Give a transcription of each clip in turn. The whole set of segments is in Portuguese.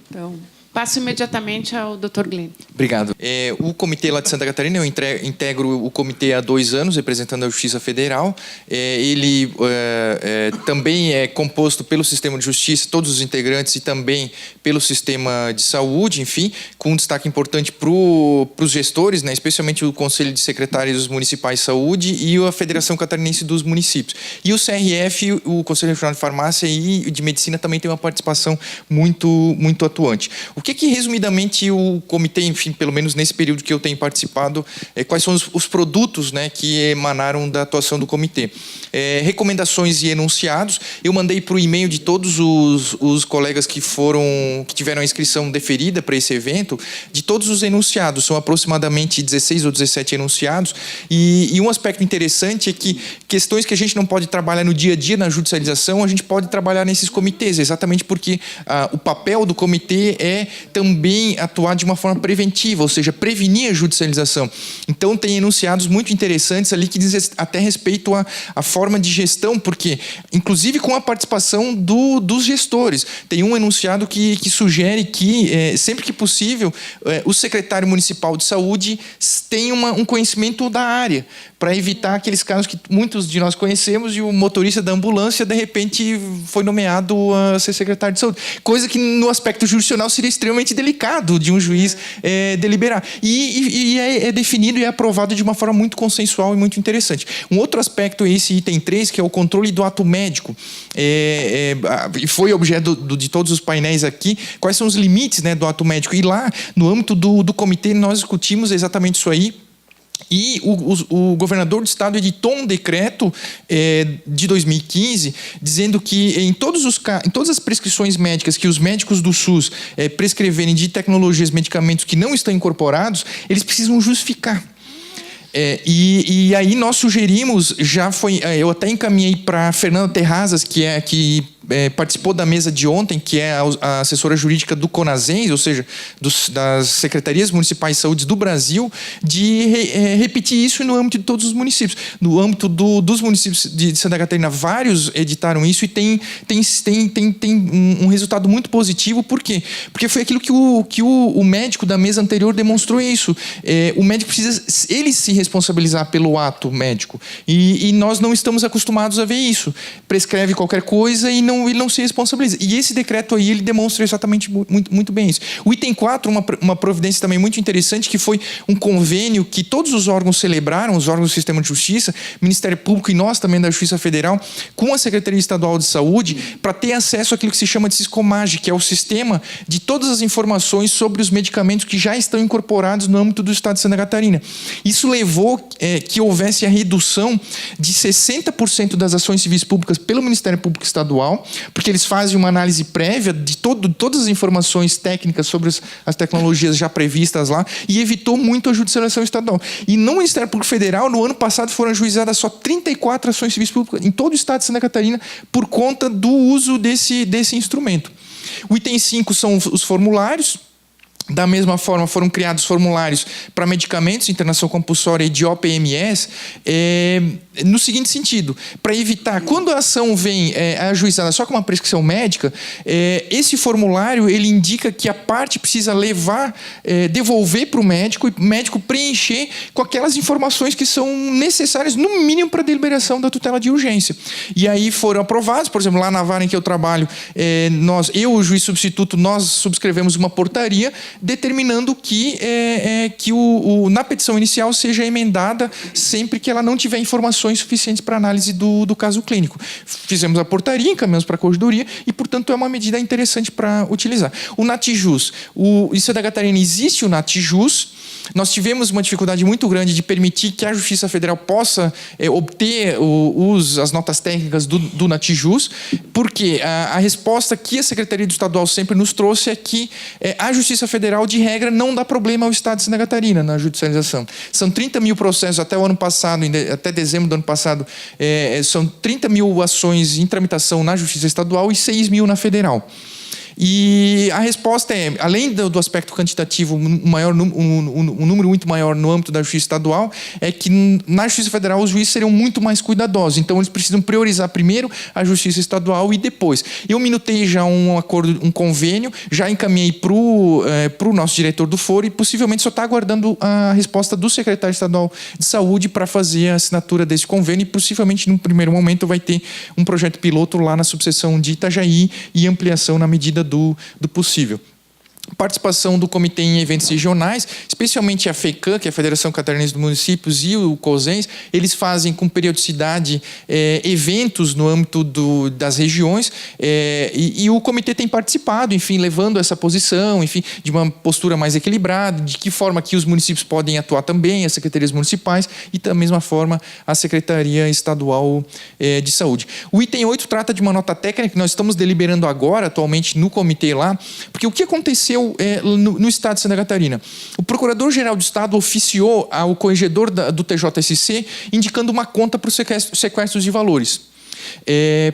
Então, passo imediatamente ao Dr. Glenn. Obrigado. O comitê lá de Santa Catarina, eu integro o comitê há 2 anos, representando a Justiça Federal. Ele também é composto pelo sistema de justiça, todos os integrantes, e também pelo sistema de saúde, enfim, com um destaque importante para os gestores, né, especialmente o Conselho de Secretários Municipais de Saúde e a Federação Catarinense dos Municípios. E o CRF, o Conselho Regional de Farmácia e de Medicina, também tem uma participação muito atuante. O que resumidamente, o comitê, enfim, pelo menos nesse período que eu tenho participado, quais são os produtos, né, que emanaram da atuação do comitê? Recomendações e enunciados. Eu mandei para o e-mail de todos os colegas que tiveram a inscrição deferida para esse evento, de todos os enunciados. São aproximadamente 16 ou 17 enunciados. E um aspecto interessante é que questões que a gente não pode trabalhar no dia a dia na judicialização, a gente pode trabalhar nesses comitês, exatamente porque o papel do comitê é também atuar de uma forma preventiva, ou seja, prevenir a judicialização. Então, tem enunciados muito interessantes ali que dizem até respeito à forma de gestão, porque, inclusive com a participação dos gestores. Tem um enunciado que sugere que, sempre que possível, o secretário municipal de saúde tenha um conhecimento da área, para evitar aqueles casos que muitos de nós conhecemos e o motorista da ambulância, de repente, foi nomeado a ser secretário de saúde. Coisa que, no aspecto jurisdicional, seria extremamente delicado de um juiz deliberar. E é definido e é aprovado de uma forma muito consensual e muito interessante. Um outro aspecto é esse item 3, que é o controle do ato médico. E foi objeto de todos os painéis aqui, quais são os limites, né, do ato médico. E lá, no âmbito do comitê, nós discutimos exatamente isso aí. E o governador do estado editou um decreto de 2015 dizendo que em todas as prescrições médicas que os médicos do SUS prescreverem de tecnologias, medicamentos que não estão incorporados, eles precisam justificar. E aí nós sugerimos, eu até encaminhei para a Fernanda Terrazas, que participou da mesa de ontem, que é a assessora jurídica do CONASENS, ou seja, das Secretarias Municipais de Saúde do Brasil, de repetir isso no âmbito de todos os municípios. No âmbito dos municípios de Santa Catarina, vários editaram isso e tem um resultado muito positivo. Por quê? Porque foi aquilo que o médico da mesa anterior demonstrou isso. O médico precisa ele se responsabilizar pelo ato médico. E nós não estamos acostumados a ver isso. Prescreve qualquer coisa e ele não se responsabiliza. E esse decreto aí, ele demonstra exatamente muito bem isso. O item 4, uma providência também muito interessante, que foi um convênio que todos os órgãos celebraram, os órgãos do Sistema de Justiça, Ministério Público e nós também da Justiça Federal, com a Secretaria Estadual de Saúde, para ter acesso àquilo que se chama de Siscomage, que é o sistema de todas as informações sobre os medicamentos que já estão incorporados no âmbito do Estado de Santa Catarina. Isso levou que houvesse a redução de 60% das ações civis públicas pelo Ministério Público Estadual, porque eles fazem uma análise prévia de todas as informações técnicas sobre as tecnologias já previstas lá, e evitou muito a judicialização estadual. E no Ministério Público Federal, no ano passado, foram ajuizadas só 34 ações civis públicas em todo o Estado de Santa Catarina por conta do uso desse instrumento. O item 5 são os formulários. Da mesma forma, foram criados formulários para medicamentos, internação compulsória e de OPMS, no seguinte sentido: para evitar, quando a ação vem ajuizada só com uma prescrição médica, esse formulário ele indica que a parte precisa devolver para o médico, e o médico preencher com aquelas informações que são necessárias, no mínimo, para a deliberação da tutela de urgência. E aí foram aprovados, por exemplo, lá na vara em que eu trabalho, o juiz substituto, nós subscrevemos uma portaria determinando que na petição inicial seja emendada sempre que ela não tiver informações suficientes para análise do caso clínico. Fizemos a portaria, encaminhamos para a corregedoria e, portanto, é uma medida interessante para utilizar. O NATJUS. Em Santa Catarina existe o NATJUS. Nós tivemos uma dificuldade muito grande de permitir que a Justiça Federal possa obter as notas técnicas do NATJUS, porque a resposta que a Secretaria do Estadual sempre nos trouxe é que a Justiça Federal, de regra, não dá problema ao Estado de Santa Catarina na judicialização. São 30 mil processos até o ano passado, até dezembro do ano passado, são 30 mil ações em tramitação na Justiça Estadual e 6 mil na Federal. E E a resposta é, além do aspecto quantitativo, um número muito maior no âmbito da justiça estadual, é que na Justiça Federal os juízes seriam muito mais cuidadosos. Então, eles precisam priorizar primeiro a Justiça Estadual e depois. Eu minutei já um acordo, um convênio, já encaminhei para o nosso diretor do foro e possivelmente só está aguardando a resposta do secretário estadual de saúde para fazer a assinatura desse convênio e possivelmente, num primeiro momento, vai ter um projeto piloto lá na subseção de Itajaí e ampliação na medida do possível. Participação do comitê em eventos regionais, especialmente a FECAM, que é a Federação Catarinense dos Municípios, e o COSENS, eles fazem com periodicidade eventos no âmbito das regiões e o comitê tem participado, enfim, levando essa posição, enfim, de uma postura mais equilibrada, de que forma que os municípios podem atuar também, as secretarias municipais e da mesma forma a Secretaria Estadual de Saúde. O item 8 trata de uma nota técnica que nós estamos deliberando agora, atualmente, no comitê lá, porque o que aconteceu no Estado de Santa Catarina. O Procurador-Geral do Estado oficiou ao corregedor do TJSC indicando uma conta para os sequestros de valores,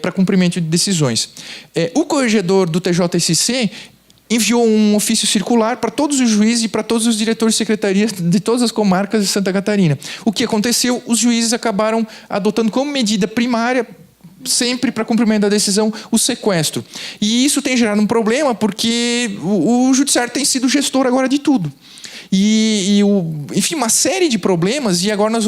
para cumprimento de decisões. O corregedor do TJSC enviou um ofício circular para todos os juízes e para todos os diretores de secretarias de todas as comarcas de Santa Catarina. O que aconteceu? Os juízes acabaram adotando como medida primária, sempre para cumprimento da decisão, o sequestro. E isso tem gerado um problema, porque o judiciário tem sido gestor agora de tudo. Enfim, uma série de problemas, e agora nós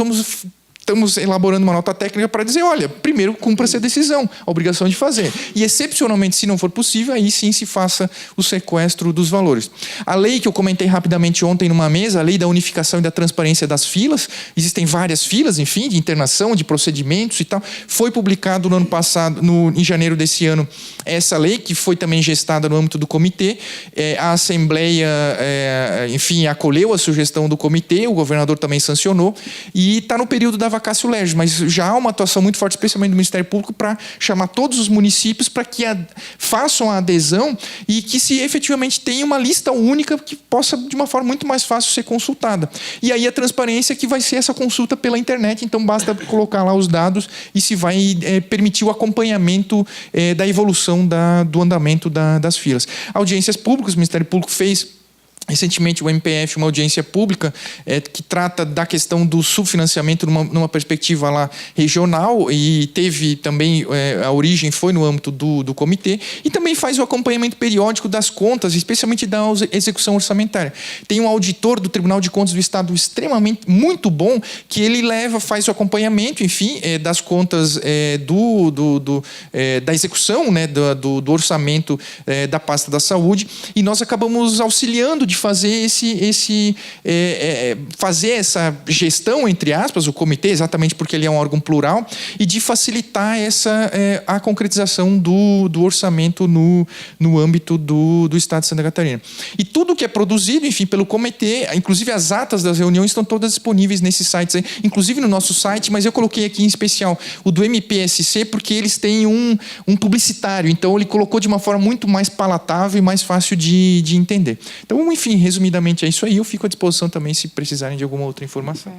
estamos elaborando uma nota técnica para dizer, olha, primeiro cumpra essa decisão, a obrigação de fazer. E, excepcionalmente, se não for possível, aí sim se faça o sequestro dos valores. A lei que eu comentei rapidamente ontem numa mesa, a lei da unificação e da transparência das filas, existem várias filas, enfim, de internação, de procedimentos e tal, foi publicado no ano passado, em janeiro desse ano, essa lei, que foi também gestada no âmbito do comitê. A Assembleia, enfim, acolheu a sugestão do comitê, o governador também sancionou, e está no período da vacatio legis, mas já há uma atuação muito forte, especialmente do Ministério Público, para chamar todos os municípios para que façam a adesão e que se efetivamente tenha uma lista única que possa, de uma forma muito mais fácil, ser consultada. E aí a transparência que vai ser essa consulta pela internet, então basta colocar lá os dados e se vai permitir o acompanhamento da evolução do andamento das filas. Audiências públicas, o Ministério Público fez recentemente o MPF, uma audiência pública que trata da questão do subfinanciamento numa perspectiva lá regional, e teve também, a origem foi no âmbito do comitê, e também faz o acompanhamento periódico das contas, especialmente da execução orçamentária. Tem um auditor do Tribunal de Contas do Estado extremamente, muito bom, que ele faz o acompanhamento, enfim, das contas da execução, né, do orçamento da pasta da saúde, e nós acabamos auxiliando de fazer fazer essa gestão, entre aspas, o comitê, exatamente porque ele é um órgão plural, e de facilitar a concretização do orçamento no âmbito do Estado de Santa Catarina. E tudo que é produzido, enfim, pelo comitê, inclusive as atas das reuniões, estão todas disponíveis nesses sites aí, inclusive no nosso site, mas eu coloquei aqui em especial o do MPSC, porque eles têm um publicitário, então ele colocou de uma forma muito mais palatável e mais fácil de entender. Então, enfim, resumidamente é isso aí. Eu fico à disposição também se precisarem de alguma outra informação.